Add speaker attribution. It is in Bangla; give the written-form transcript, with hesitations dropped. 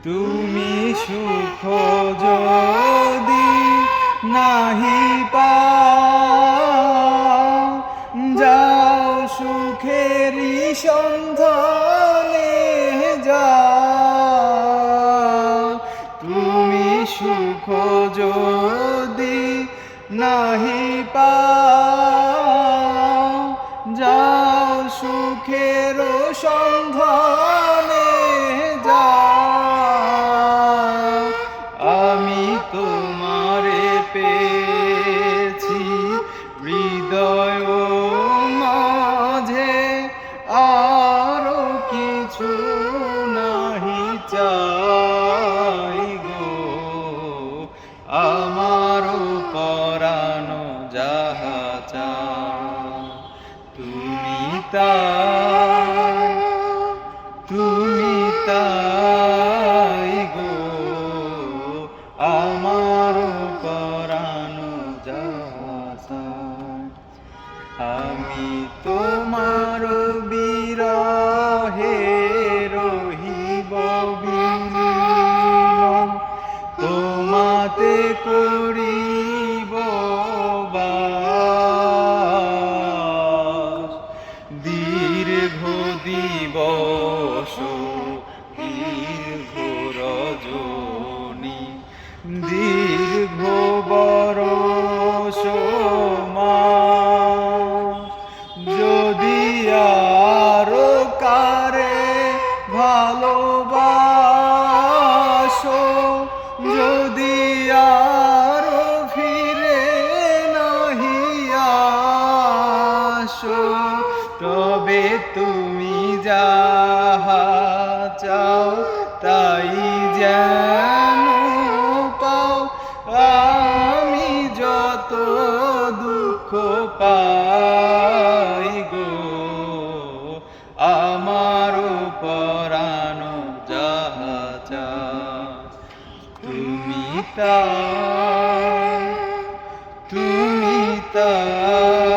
Speaker 1: তুমি সুখ যদি নাহি পাও, যাও সুখেরই সন্ধানে যাও। তুমি সুখ যদি নাহি পাও, যাও সুখের সন্ধানে যাও। আমি তোমারে পেয়েছি হৃদয় মাঝে, আরো কিছু নাহি চাই গো। আমার পরানো যাহা চাও, তুমি তাই, তুমি তাই গো। আমার পরানো যাহা চাই, আমি তোমার বিরহে রহিব বিলীন, তোমাতে করিব বাস। দীর্ঘ দিবস দীর্ঘ রজনী, দীর্ঘ বরষ মাস, যদি আরো কারে ভালোবাসো, যদি আরো ফিরে নাহি আসো, তবে তুমি যাহা চাও তাই যেন পাও। আমি যত দুঃখ পাই গো, আমার পরানো যাহা চাও, তুমি তাই, তুমি তাই।